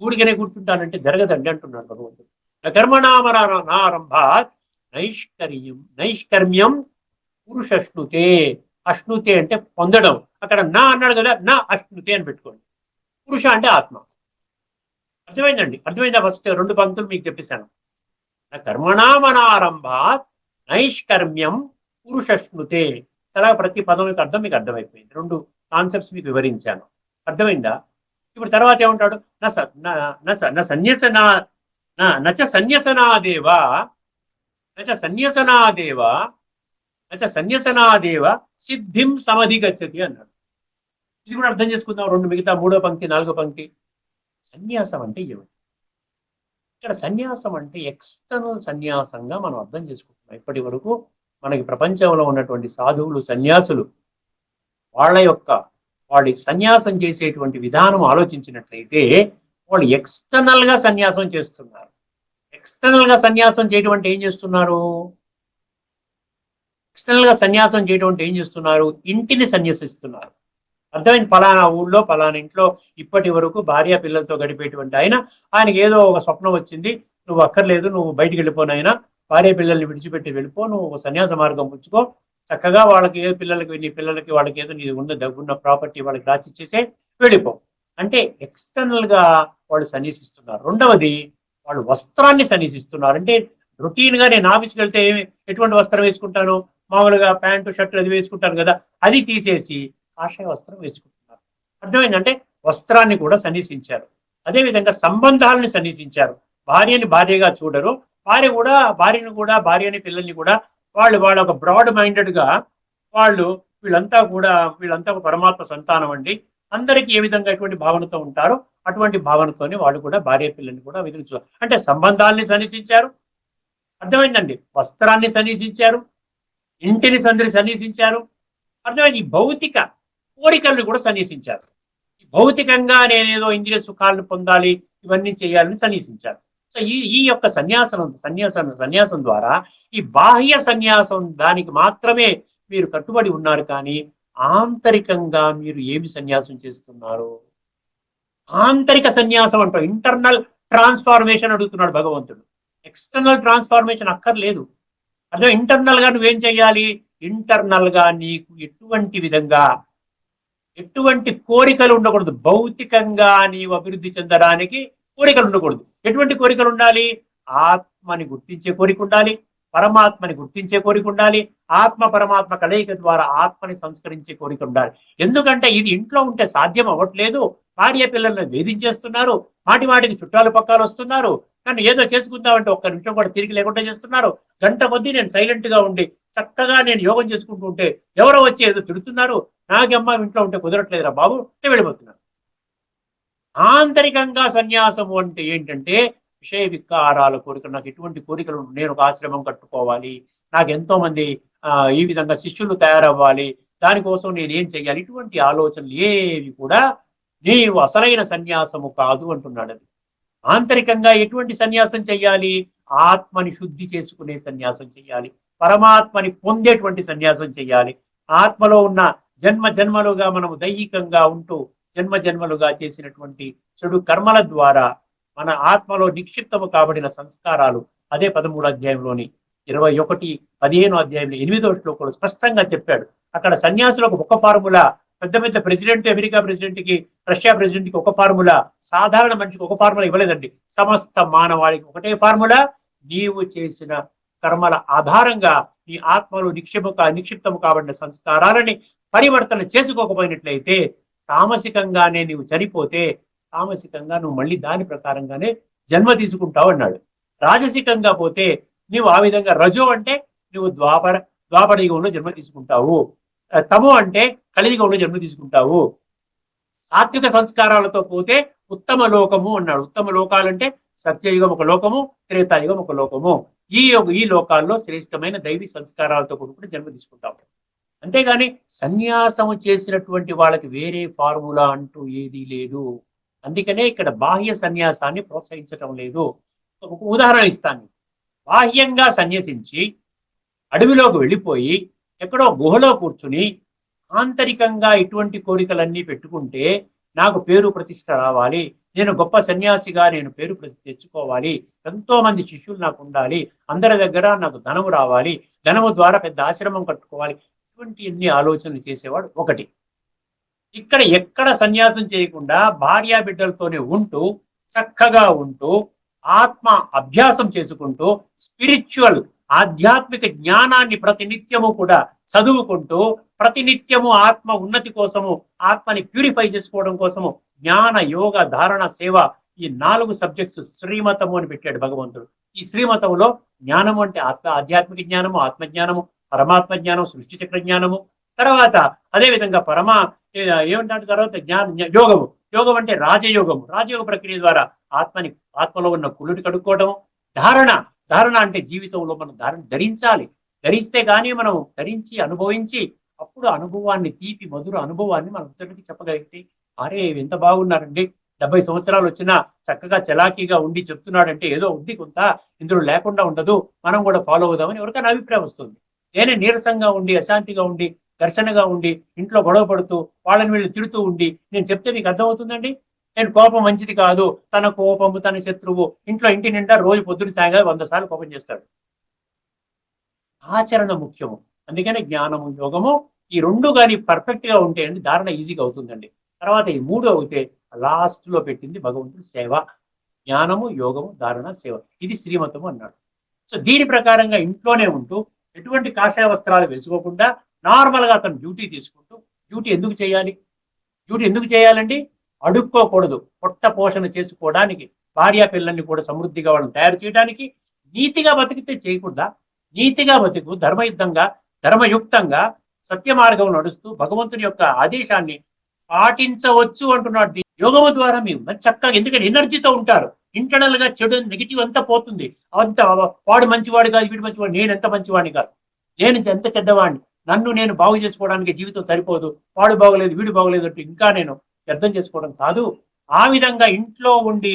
ఊడికనే కూర్చుంటానంటే జరగదండి అంటున్నాడు భగవంతుడు. కర్మణామనారంభాత్ నైష్కర్మ్యం పురుషష్ణుతే. అశ్నుతే అంటే పొందడం. అక్కడ నా అన్నాడు కదా, నా అశ్నుతే అని పెట్టుకోండి. పురుష అంటే ఆత్మ. అర్థమైందండి? అర్థమైందా? ఫస్ట్ 2 పంక్తులు మీకు చెప్పేశాను. కర్మణామనారంభాత్ నైష్కర్మ్యం పురుషష్ణుతే. చాలా ప్రతి పదం యొక్క అర్థం మీకు అర్థమైపోయింది. 2 కాన్సెప్ట్స్ మీకు వివరించాను. అర్థమైందా? ఇప్పుడు తర్వాత ఏమంటాడు? సన్యసనాదేవ సిద్ధిం సమధిగచ్చతి అన్నాడు. ఇది కూడా అర్థం చేసుకుందాం. 2 మిగతా 3వ పంక్తి 4వ పంక్తి. సన్యాసం అంటే ఏమిటి? ఇక్కడ సన్యాసం అంటే ఎక్స్టర్నల్ సన్యాసంగా మనం అర్థం చేసుకుంటున్నాం. ఇప్పటి వరకు మనకి ప్రపంచంలో ఉన్నటువంటి సాధువులు, సన్యాసులు వాళ్ళ సన్యాసం చేసేటువంటి విధానం ఆలోచించినట్లయితే వాళ్ళు ఎక్స్టర్నల్ గా సన్యాసం చేస్తున్నారు. ఎక్స్టర్నల్ గా సన్యాసం చేయడం అంటే ఏం చేస్తున్నారు? ఎక్స్టర్నల్ గా సన్యాసం చేయడం అంటే ఏం చేస్తున్నారు? ఇంటిని సన్యసిస్తున్నారు. అర్థమైంది? పలానా ఊళ్ళో పలానా ఇంట్లో ఇప్పటి వరకు భార్య పిల్లలతో గడిపేటువంటి ఆయనకి ఏదో ఒక స్వప్నం వచ్చింది, నువ్వు అక్కర్లేదు, నువ్వు బయటికి వెళ్ళిపోనైనా, భార్య పిల్లల్ని విడిచిపెట్టి వెళ్ళిపో, నువ్వు ఒక సన్యాస మార్గం పుచ్చుకో, చక్కగా వాళ్ళకి ఏ పిల్లలకి నీ పిల్లలకి వాళ్ళకి ఏదో నీ ఉన్న డబ్బున్న ప్రాపర్టీ వాళ్ళకి రాసిచ్చేసే వెళ్ళిపో అంటే ఎక్స్టర్నల్ గా వాళ్ళు సన్యసిస్తున్నారు. రెండవది, వాళ్ళు వస్త్రాన్ని సన్యసిస్తున్నారు. అంటే రొటీన్ గా నేను ఆఫీస్కి వెళ్తే ఎటువంటి వస్త్రం వేసుకుంటాను? మామూలుగా ప్యాంటు షర్ట్ అది వేసుకుంటాను కదా, అది తీసేసి కాషాయ వస్త్రం వేసుకుంటున్నారు. అర్థమైందంటే వస్త్రాన్ని కూడా సన్నిసించారు. అదేవిధంగా సంబంధాలని సన్నిసించారు. భార్యని భార్యగా చూడరు, భార్యని పిల్లల్ని కూడా వాళ్ళ ఒక బ్రాడ్ మైండెడ్ గా వాళ్ళు వీళ్ళంతా పరమాత్మ సంతానం అండి, అందరికీ ఏ విధంగా ఎటువంటి భావనతో ఉంటారో అటువంటి భావనతోనే వాళ్ళు కూడా భార్య పిల్లల్ని కూడా విధించారు. అంటే సంబంధాలని సన్నిసించారు, అర్థమైందండి, వస్త్రాన్ని సన్నిసించారు, ఇంటిని సన్నిసించారు, అర్థమైంది, ఈ భౌతిక కోరికలను కూడా సన్నిసించారు. భౌతికంగా నేనేదో ఇంద్రియ సుఖాలను పొందాలి, ఇవన్నీ చేయాలని సన్నిసించారు. సో ఈ యొక్క సన్యాసం ద్వారా ఈ బాహ్య సన్యాసం దానికి మాత్రమే మీరు కట్టుబడి ఉన్నారు, కానీ ఆంతరికంగా మీరు ఏమి సన్యాసం చేస్తున్నారు? ఆంతరిక సన్యాసం అంటాం. ఇంటర్నల్ ట్రాన్స్ఫార్మేషన్ అడుగుతున్నాడు భగవంతుడు. ఎక్స్టర్నల్ ట్రాన్స్ఫార్మేషన్ అక్కర్లేదు. అదే ఇంటర్నల్ గా నువ్వేం చేయాలి? ఇంటర్నల్ గా నీకు ఎటువంటి కోరికలు ఉండకూడదు. భౌతికంగా నీవు అభివృద్ధి చెందడానికి కోరికలు ఉండకూడదు. ఎటువంటి కోరికలు ఉండాలి? ఆత్మని గుర్తించే కోరిక ఉండాలి, పరమాత్మని గుర్తించే కోరిక ఉండాలి, ఆత్మ పరమాత్మ కలయిక ద్వారా ఆత్మని సంస్కరించే కోరిక ఉండాలి. ఎందుకంటే ఇది ఇంట్లో ఉంటే సాధ్యం అవ్వట్లేదు. భార్య పిల్లల్ని వేధించేస్తున్నారు, మాటికి చుట్టాలు పక్కాలు వస్తున్నారు, కానీ ఏదో చేసుకుందామంటే ఒక్క నిమిషం కూడా తిరిగి లేకుండా చేస్తున్నారు. గంట కొద్దీ నేను సైలెంట్ గా ఉండి చక్కగా నేను యోగం చేసుకుంటూ ఉంటే ఎవరో వచ్చి ఏదో తిడుతున్నారు, నాకమ్మ ఇంట్లో ఉంటే కుదరట్లేదురా బాబు, నేను వెళ్ళిపోతున్నాను. ఆంతరికంగా సన్యాసము అంటే ఏంటంటే విషయ వికారాల కోరిక. నాకు ఎటువంటి కోరికలు, నేను ఒక ఆశ్రమం కట్టుకోవాలి, నాకు ఎంతో మంది ఈ విధంగా శిష్యులు తయారవ్వాలి, దానికోసం నేను ఏం చెయ్యాలి, ఇటువంటి ఆలోచనలు ఏవి కూడా నీవు అసలైన సన్యాసము కాదు అంటున్నాడు. అది ఆంతరికంగా ఎటువంటి సన్యాసం చెయ్యాలి? ఆత్మని శుద్ధి చేసుకునే సన్యాసం చెయ్యాలి, పరమాత్మని పొందేటువంటి సన్యాసం చెయ్యాలి. ఆత్మలో ఉన్న జన్మలుగా మనము దైహికంగా ఉంటూ జన్మలుగా చేసినటువంటి చెడు కర్మల ద్వారా మన ఆత్మలో నిక్షిప్తము కాబడిన సంస్కారాలు, అదే 13వ అధ్యాయంలోని 21, 15వ అధ్యాయంలో 8వ శ్లోకంలో స్పష్టంగా చెప్పాడు. అక్కడ సన్యాసులకు ఒక ఫార్ములా, పెద్ద ప్రెసిడెంట్, అమెరికా ప్రెసిడెంట్ కి, రష్యా ప్రెసిడెంట్ కి ఒక ఫార్ములా, సాధారణ మనిషికి ఒక ఫార్ములా ఇవ్వలేదండి. సమస్త మానవాళికి ఒకటే ఫార్ములా. నీవు చేసిన కర్మల ఆధారంగా నీ ఆత్మలో నిక్షిప్తము కాబడిన సంస్కారాలని పరివర్తన చేసుకోకపోయినట్లయితే, తామసికంగానే నీవు చనిపోతే, తామసికంగా నువ్వు మళ్ళీ దాని ప్రకారంగానే జన్మ తీసుకుంటావు అన్నాడు. రాజసికంగా పోతే నీవు ఆ విధంగా, రజో అంటే నువ్వు ద్వాపర యుగంలో జన్మ తీసుకుంటావు, తమో అంటే కలియుగంలో జన్మ తీసుకుంటావు, సాత్విక సంస్కారాలతో పోతే ఉత్తమ లోకము అన్నాడు. ఉత్తమ లోకాలంటే సత్యయుగం ఒక లోకము, త్రేతాయుగం ఒక లోకము. ఈ లోకాల్లో శ్రేష్టమైన దైవీ సంస్కారాలతో కూడుకుని జన్మ తీసుకుంటాము. అంతేగాని సన్యాసము చేసినటువంటి వాళ్ళకి వేరే ఫార్ములా అంటూ ఏదీ లేదు. అందుకనే ఇక్కడ బాహ్య సన్యాసాన్ని ప్రోత్సహించటం లేదు. ఒక ఉదాహరణ ఇస్తాను. బాహ్యంగా సన్యసించి అడవిలోకి వెళ్ళిపోయి ఎక్కడో గుహలో కూర్చుని ఆంతరికంగా ఇటువంటి కోరికలన్నీ పెట్టుకుంటే, నాకు పేరు ప్రతిష్ట రావాలి, నేను గొప్ప సన్యాసిగా నేను పేరు ప్రతిష్ట తెచ్చుకోవాలి, ఎంతో మంది శిష్యులు నాకు ఉండాలి, అందరి దగ్గర నాకు ధనము రావాలి, ధనము ద్వారా పెద్ద ఆశ్రమం కట్టుకోవాలి, ఇటువంటి ఎన్ని ఆలోచనలు చేసేవాడు ఒకటి. ఇక్కడ ఎక్కడ సన్యాసం చేయకుండా భార్యా బిడ్డలతోనే ఉంటూ చక్కగా ఉంటూ ఆత్మ అభ్యాసం చేసుకుంటూ స్పిరిచువల్ ఆధ్యాత్మిక జ్ఞానాన్ని ప్రతినిత్యము కూడా చదువుకుంటూ ప్రతినిత్యము ఆత్మ ఉన్నతి కోసము, ఆత్మని ప్యూరిఫై చేసుకోవడం కోసము జ్ఞాన యోగ ధారణ సేవ, ఈ 4 సబ్జెక్ట్స్ శ్రీమతము అని పెట్టాడు భగవంతుడు. ఈ శ్రీమతంలో జ్ఞానము అంటే ఆధ్యాత్మిక జ్ఞానము, ఆత్మజ్ఞానము, పరమాత్మ జ్ఞానం, సృష్టి చక్ర జ్ఞానము, తర్వాత అదేవిధంగా ఏమంటాడు తర్వాత యోగం అంటే రాజయోగ ప్రక్రియ ద్వారా ఆత్మలో ఉన్న కుళ్ళుని కడుక్కోవటము. ధారణ అంటే జీవితంలో మనం ధరించాలి, ధరిస్తే గానీ మనం ధరించి అనుభవించి అప్పుడు అనుభవాన్ని, తీపి మధుర అనుభవాన్ని మనం ఇతరులకి చెప్పగలిగితే, అరే ఎంత బాగున్నారండి, 70 సంవత్సరాలు వచ్చినా చక్కగా చలాకీగా ఉండి చెప్తున్నాడంటే ఏదో ఉంది కొంత, ఇందులో లేకుండా ఉండదు, మనం కూడా ఫాలో అవుదామని ఎవరికైనా అభిప్రాయం వస్తుంది. నేనే నీరసంగా ఉండి, అశాంతిగా ఉండి, ఘర్షణగా ఉండి, ఇంట్లో గొడవ పడుతూ, వాళ్ళని వీళ్ళు తిడుతూ ఉండి నేను చెప్తే మీకు అర్థమవుతుందండి? నేను కోపం మంచిది కాదు, తన కోపము తన శత్రువు, ఇంటి నిండా రోజు పొద్దున సాయంగా 100 సార్లు కోపం చేస్తాడు. ఆచరణ ముఖ్యము. అందుకనే జ్ఞానము, యోగము ఈ రెండు కానీ పర్ఫెక్ట్ గా ఉంటే అండి ధారణ ఈజీగా అవుతుందండి. తర్వాత ఈ మూడు అవుతే లాస్ట్ లో పెట్టింది భగవంతుడి సేవ. జ్ఞానము, యోగము, ధారణ, సేవ, ఇది శ్రీమతము అన్నాడు. సో దీని ప్రకారంగా ఇంట్లోనే ఉంటూ ఎటువంటి కాషాయ వస్త్రాలు వేసుకోకుండా నార్మల్ గా అతను డ్యూటీ తీసుకుంటూ, డ్యూటీ ఎందుకు చేయాలి? డ్యూటీ ఎందుకు చేయాలండి? అడుక్కోకూడదు, పొట్ట పోషణ చేసుకోవడానికి, భార్య పిల్లల్ని కూడా సమృద్ధిగా వాళ్ళని తయారు చేయడానికి. నీతిగా బతికితే చేయకూడదా? నీతిగా బతుకు, ధర్మయుద్ధంగా, ధర్మయుక్తంగా, సత్య మార్గం నడుస్తూ భగవంతుని యొక్క ఆదేశాన్ని పాటించవచ్చు అంటున్నాడు. యోగము ద్వారా మీరు చక్కగా, ఎందుకంటే ఎనర్జీతో ఉంటారు. ఇంటర్నల్ గా చెడు నెగిటివ్ అంతా పోతుంది. అంత వాడు మంచివాడు కాదు, వీడు మంచివాడు, నేను ఎంత మంచివాడిని కాదు, నేను ఎంత చెడ్డవాడిని, నన్ను నేను బాగు చేసుకోవడానికి జీవితం సరిపోదు, వాడు బాగోలేదు వీడు బాగోలేదు అంటూ ఇంకా నేను అర్థం చేసుకోవడం కాదు. ఆ విధంగా ఇంట్లో ఉండి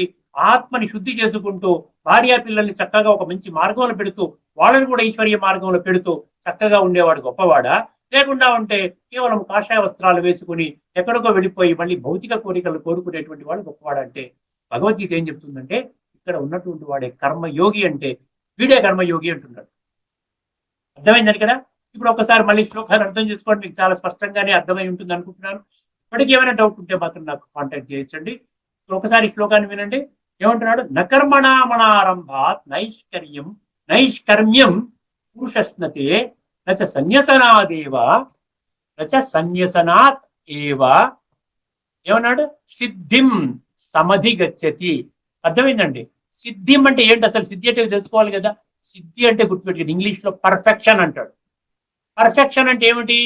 ఆత్మని శుద్ధి చేసుకుంటూ భార్యా పిల్లల్ని చక్కగా ఒక మంచి మార్గంలో పెడుతూ, వాళ్ళని కూడా ఈశ్వర్య మార్గంలో పెడుతూ చక్కగా ఉండేవాడు గొప్పవాడా? లేకుండా ఉంటే కేవలం కాషాయ వస్త్రాలు వేసుకుని ఎక్కడికో వెళ్ళిపోయి మళ్ళీ భౌతిక కోరికలు కోరుకునేటువంటి వాడు గొప్పవాడు అంటే, భగవద్గీత ఏం చెప్తుందంటే ఇక్కడ ఉన్నటువంటి వాడే కర్మయోగి అంటే వీడే కర్మయోగి అంటున్నాడు. అర్థమైందని కదా? ఇప్పుడు ఒకసారి మళ్ళీ శ్లోకాన్ని అర్థం చేసుకోండి, మీకు చాలా స్పష్టంగానే అర్థమై ఉంటుంది అనుకుంటున్నాను. ఇప్పటికి ఏమైనా డౌట్ ఉంటే మాత్రం నాకు కాంటాక్ట్ చేయొచ్చండి. ఒకసారి శ్లోకాన్ని వినండి. ఏమంటున్నాడు? నకర్మణామణారంభాత్ నైష్కర్మ్యం పురుషస్నతే నచ సన్యసనాదేవ నచ సన్యసనాత్ ఏవ. ఏమన్నాడు? సిద్ధిం సమధిగచ్చతి. అర్థమైందండి? సిద్ధిం అంటే ఏంటి? అసలు సిద్ధి అంటే తెలుసుకోవాలి కదా. సిద్ధి అంటే గుర్తుపెట్టుకుని ఇంగ్లీష్ లో పర్ఫెక్షన్ అంటాడు. పర్ఫెక్షన్ అంటే ఏమిటి?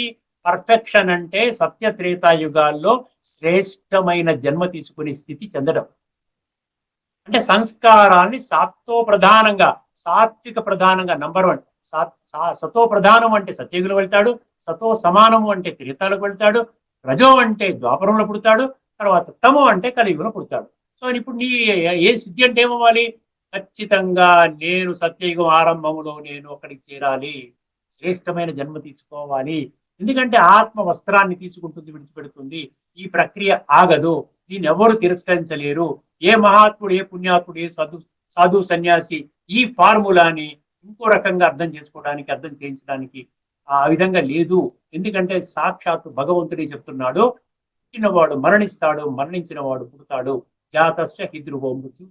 పర్ఫెక్షన్ అంటే సత్య త్రేతాయుగాల్లో శ్రేష్టమైన జన్మ తీసుకునే స్థితి చెందడం. అంటే సంస్కారాన్ని సాత్విక ప్రధానంగా నంబర్ 1. సతో ప్రధానం అంటే సత్యయుగులు వెళ్తాడు, సతో సమానము అంటే త్రేతాలకు వెళ్తాడు, రజో అంటే ద్వాపరంలో పుడతాడు, తర్వాత తమో అంటే కలియుగంలో పుడతాడు. సో ఇప్పుడు నీ ఏ సిద్ధి అంటే ఏమవ్వాలి? ఖచ్చితంగా నేను సత్యయుగం ఆరంభంలో నేను అక్కడికి చేరాలి, శ్రేష్టమైన జన్మ తీసుకోవాలి. ఎందుకంటే ఆత్మ వస్త్రాన్ని తీసుకుంటుంది, విడిచిపెడుతుంది. ఈ ప్రక్రియ ఆగదు, దీన్ని ఎవరు తిరస్కరించలేరు. ఏ మహాత్ముడు, ఏ పుణ్యాత్ముడు, ఏ సాధు సన్యాసి ఈ ఫార్ములాని ఇంకో రకంగా అర్థం చేసుకోవడానికి, అర్థం చేయించడానికి ఆ విధంగా లేదు. ఎందుకంటే సాక్షాత్తు భగవంతుడే చెప్తున్నాడు, పుట్టినవాడు మరణిస్తాడు, మరణించిన వాడు పుడతాడు. జాతస్య హి ధ్రువో మృత్యు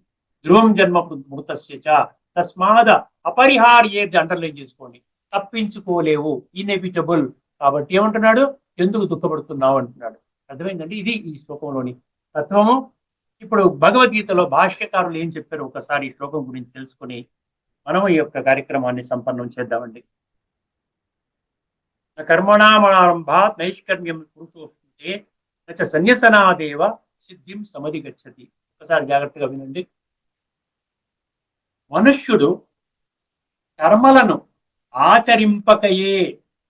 ధ్రువం జన్మ మృతస్య చ తస్మాద అపరిహార్యేది అండర్లైన్ చేసుకోండి. తప్పించుకోలేవు, ఇన్ఎవిటబుల్. కాబట్టి ఏమంటున్నాడు? ఎందుకు దుఃఖపడుతున్నావు అంటున్నాడు. అర్థమైందండి? ఇది ఈ శ్లోకంలోని తత్వము. ఇప్పుడు భగవద్గీతలో భాష్యకారులు ఏం చెప్పారు ఒకసారి ఈ శ్లోకం గురించి తెలుసుకుని మనం ఈ యొక్క కార్యక్రమాన్ని సంపన్నం చేద్దామండి. కర్మణామారంభాత్ నైష్కర్మ్యం పురుషోస్తే నచ సన్యసనాదేవ సిద్ధిం సమధిగచ్చతి. ఒకసారి జాగ్రత్తగా వినండి. మనుష్యుడు కర్మలను ఆచరింపకయే,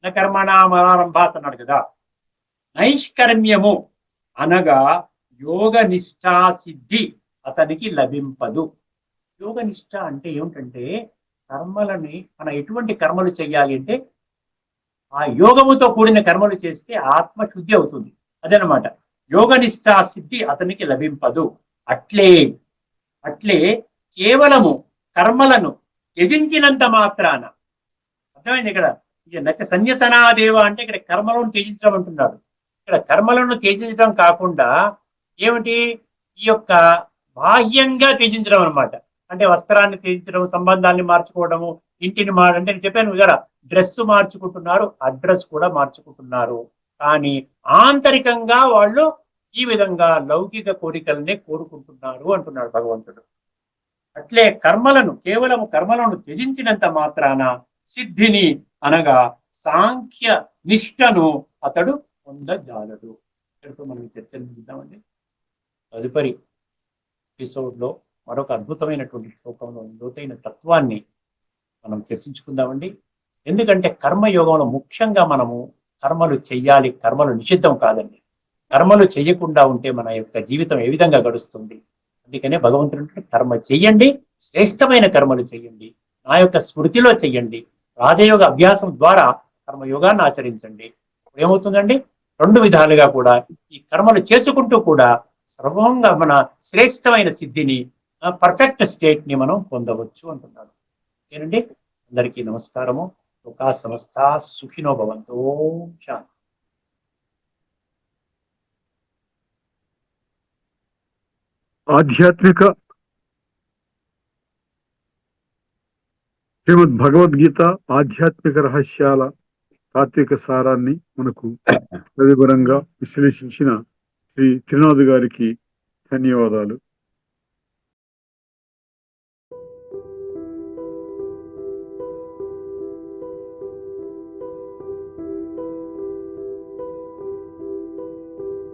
న కర్మణామారంభాత్ అన్నాడు కదా. నైష్కర్మ్యము అనగా యోగ నిష్ఠా సిద్ధి అతనికి లభింపదు. యోగ నిష్ఠ అంటే ఏమిటంటే కర్మలని మనం ఎటువంటి కర్మలు చేయాలి అంటే ఆ యోగముతో కూడిన కర్మలు చేస్తే ఆత్మ శుద్ధి అవుతుంది. అదనమాట యోగ నిష్ఠా సిద్ధి అతనికి లభింపదు. అట్లే కేవలము కర్మలను త్యజించినంత మాత్రాన, అర్థమైంది ఇక్కడ నచ్చ సన్యసనాదేవ అంటే ఇక్కడ కర్మలను త్యజించడం అంటున్నాడు. ఇక్కడ కర్మలను త్యజించడం కాకుండా ఏమిటి? ఈ యొక్క బాహ్యంగా త్యజించడం అనమాట. అంటే వస్త్రాన్ని త్యజించడం, సంబంధాన్ని మార్చుకోవడము, ఇంటిని అంటే నేను చెప్పాను కదా, డ్రెస్ మార్చుకుంటున్నారు, అడ్రస్ కూడా మార్చుకుంటున్నారు. కానీ ఆంతరికంగా వాళ్ళు ఈ విధంగా లౌకిక కోరికలనే కోరుకుంటున్నారు అంటున్నాడు భగవంతుడు. అట్లే కేవలం కర్మలను త్యజించినంత మాత్రాన సిద్ధిని అనగా సాంఖ్య నిష్టను అతడు పొందజాలడు. ఇక్కడితో మనం చర్చలు చూద్దామండి. తదుపరి ఎపిసోడ్ లో మరొక అద్భుతమైనటువంటి శ్లోకంలో లోతైన తత్వాన్ని మనం చర్చించుకుందామండి. ఎందుకంటే కర్మయోగంలో ముఖ్యంగా మనము కర్మలు చెయ్యాలి, కర్మలు నిషిద్ధం కాదండి. కర్మలు చేయకుండా ఉంటే మన యొక్క జీవితం ఏ విధంగా గడుస్తుంది? అందుకనే భగవంతుడు అంటాడు, కర్మ చెయ్యండి, శ్రేష్టమైన కర్మలు చెయ్యండి, నా యొక్క స్మృతిలో చెయ్యండి, రాజయోగ అభ్యాసం ద్వారా కర్మయోగాన్ని ఆచరించండి. ఏమవుతుందండి? రెండు విధాలుగా కూడా ఈ కర్మలు చేసుకుంటూ కూడా సర్వంగా మన శ్రేష్టమైన సిద్ధిని, పర్ఫెక్ట్ స్టేట్ ని మనం పొందవచ్చు అంటున్నాడు. ఓకేనండి, అందరికీ నమస్కారము. లోకా సమస్త సుఖినో భవంతు. శాంతి. ఆధ్యాత్మిక శ్రీమద్ భగవద్గీత ఆధ్యాత్మిక రహస్యాల తాత్విక సారాన్ని మనకు వివరంగా విశ్లేషించిన శ్రీ త్రినాథ్ గారికి ధన్యవాదాలు.